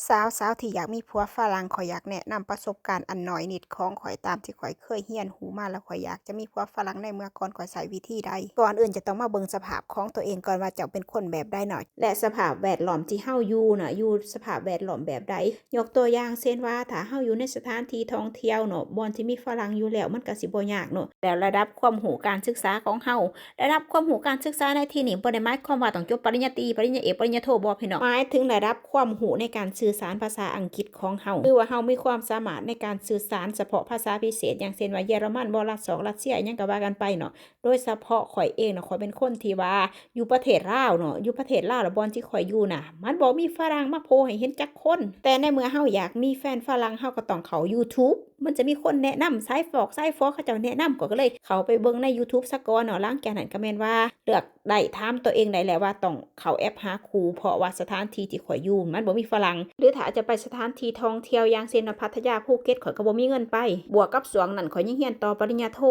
สาวที่อยากมีผัวฝรั่งข้อยอยากแนะนำประสบการณ์อันน้อยนิดของข้อยตามที่ข้อยเคยเรียนรู้มาแล้วข้อยอยากจะมีผัวฝรั่งในเมื่อก่อนข้อยใช้วิธีใดก่อนอื่นจะต้องมาเบิ่งสภาพของตัวเองก่อนว่าเจ้าเป็นคนแบบใดเนาะและสภาพแวดล้อมที่เฮาอยู่น่ะอยู่สภาพแวดล้อมแบบใดยกตัวอย่างเช่นว่าถ้าเฮาอยู่ในสถานที่ท่องเที่ยวเนาะบ่อนที่มีฝรั่งอยู่แล้วมันก็สิบ่ยากเนาะแล้วระดับความรู้การศึกษาของเฮา ระดับความรู้การศึกษาในที่นี้บ่ได้หมายความว่าต้องจบปริญญาตรีปริญญาเอกปริญญาโทบ่พี่น้องหมายถึงระดับความรู้ในการสื่อสารภาษาอังกฤษของเฮาหรือว่าเฮามีความสามารถในการสื่อสารเฉพาะภาษาพิเศษอย่างเช่นว่าเยอรมันบ่รัส2รัสเซียอิหยังก็ว่ากันไปเนาะโดยเฉพาะข้อยเองน่ะข้อยเป็นคนที่ว่าอยู่ประเทศลาวเนาะอยู่ประเทศลาวแล้วบ่อนที่ข้อยอยู่น่ะมันบ่มีฝรั่งมาโผล่ให้เห็นจักคนแต่ในเมื่อเฮาอยากมีแฟนฝรั่งเฮาก็ต้องเข้า YouTube มันจะมีคนแนะนำสายฟอกเขาเจ้าแนะนำก็เลยเข้าไปเบิ่งใน YouTube ซะก่อนเนาะหลังจากนั้นก็แม่นว่าเลือกได้ถามตัวเองได้แล้วว่าต้องเข้าแอปหาครูเพราะว่าสถานที่ที่ข้อยอยู่มันบ่มีฝรั่งหรือถ้าจะไปสถานที่ท่องเที่ยวอย่างเช่นพัทยาภูเก็ตข้อยก็บ่มีเงินไปบวกกับช่วงนั้นข้อยยังเรียนต่อปริญญาโท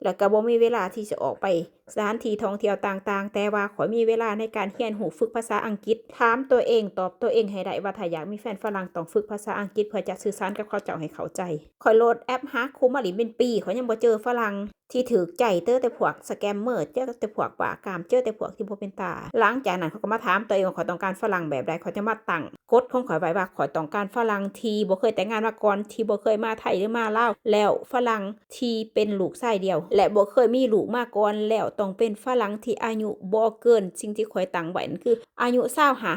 แล้วก็บ่มีเวลาที่จะออกไปสถานที่ท่องเที่ยวต่างๆแต่ว่าข้อยมีเวลาในการเรียนรู้ฝึกภาษาอังกฤษถามตัวเองตอบตัวเองให้ได้ว่าถ้าอยากมีแฟนฝรั่งต้องฝึกภาษาอังกฤษเพื่อจะสื่อสารกับเขาเจ้าให้เข้าใจข้อยโหลดแอปหาครูมาหลิเป็นปีข้อยยังบ่เจอฝรั่งที่ถูกใจเจอแต่พวกสแกมเมอร์เจอแต่พวกบ้ากามเจอแต่พวกที่บ่เป็นตาหลังจากนั้นเขาก็มาถามตัวเองว่าข้อยต้องการฝรั่งแบบใดข้อยจะมาตั้งกฎของข้อยไว้ว่าข้อยต้องการฝรั่งที่บ่เคยแต่งงานมาก่อนที่บ่เคยมาไทยหรือมาลาวแล้วฝรั่งที่เป็นลูกชายเดียวและบ่เคยมีลูกมาก่อนแล้วต้องเป็นฝรั่งที่อายุบ่เกินสิ่งที่ข้อยตั้งไว้นั่นคืออายุ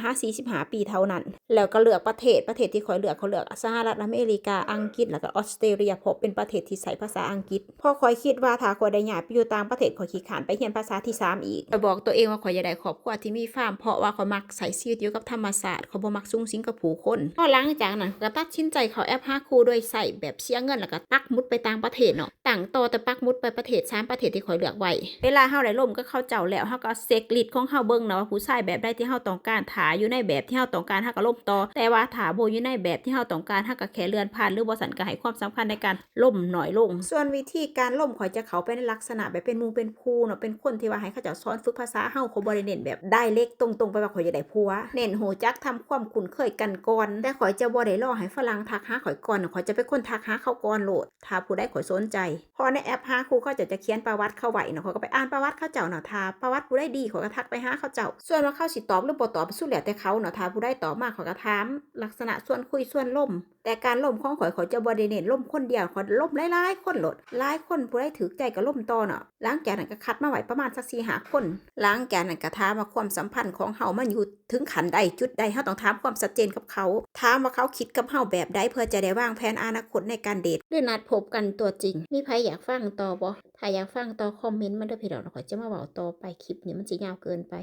25-45ปีเท่านั้นแล้วก็เลือกประเทศที่ข้อยเลือกเขาเลือกสหรัฐอเมริกาอังกฤษแล้วก็ออสเตรเลียเพราะเป็นประเทศที่ใช้ภาษาอังกฤษเพราะข้อยคิดว่าถ้าข้อยได้ย้ายไปอยู่ต่างประเทศข้อยขี้คร้านไปเรียนภาษาที่3อีกข้อยบอกตัวเองว่าข้อยอยากได้ครอบครัวที่มีฟาร์มเพราะว่าข้อยมักใช้ชีวิตอยู่กับธรรมชาติข้อยบ่มักสุงสิงกับผู้คนพอหลังจากนั้นก็ตัดสินใจเข้าแอปหาคู่โดยใช้แบบเสียเงินแล้วก็ปักหมุดไปต่างประเทศเนาะตั้งต่อแต่ปักหมุดไปประเทศ3ประเทศที่ข้อยเลือกไว้เวลาเฮาได้ล่มกับเขาเจ้าแล้วเฮาก็เช็คลิสต์ของเฮาเบิ่งเนาะว่าผู้ชายแบบใดที่เฮาต้องการถ้าอยู่ในแบบที่เฮาต้องการเฮาก็ล่มต่อแต่ว่าถ้าบ่อยู่ในแบบที่เฮาต้องการเฮาก็แค่เลื่อนผ่านหรือบ่ซั้นก็ให้ความสำคัญในการล่มน้อยลงส่วนวิธีการล่มข้อยจะเข้าไปในลักษณะแบบเป็นหมู่เป็นคู่เนาะเป็นคนที่ว่าให้เขาเจ้าสอนฝึกภาษาเฮาเขาบ่ได้เน้นแบบdirect ตรงๆไปว่าข้อยอยากได้ผัวเน้นรู้จักทำความคุ้นเคยกันก่อนแต่ข้อยจะบ่ได้รอให้ฝรั่งทักหาข้อยก่อนข้อยจะเป็นคนทักหาเขาก่อนโลดถ้าผู้ใดข้อยสนใจพอในแอปหาคู่เขาจะเขียนประวัติเขาไว้เนาะข้อยก็ไปอ่านประวัติเขาเจ้าเนาะถ้าประวัติผู้ใดดีข้อยก็ทักไปหาเขาเจ้าส่วนว่าเขาสิตอบหรือบ่ตอบสุดแล้วแต่เขาเนาะถ้าผู้ใดตอบมาข้อยก็ถามลักษณะชวนคุยชวนล่มแต่การล่มของข้อยจะบ่ได้เน้นล่มคนเดียวข้อยล่มหลายๆคนโลดหลายคนผู้ใดถูกใจก็ล่มต่อเนาะหลังจากนั้นก็คัดมาไว้ประมาณสัก4-5คนหลังจากนั้นก็ถามว่าความสัมพันธ์ของเฮามันอยู่ถึงขั้นใดจุดใดเฮาต้องถามความชัดเจนกับเขาถามว่าเขาคิดกับเฮาแบบใดเพื่อจะได้วางแผนอนาคตในการเดทหรือนัดพบกันตัวจริงมีไผอยากฟังต่อบ่ถ้าอยากฟังต่อคอมเมนต์มาเด้อพี่น้องข้อยจะมาเว้าต่อไปคลิปนี้มันสิยาวเกินไป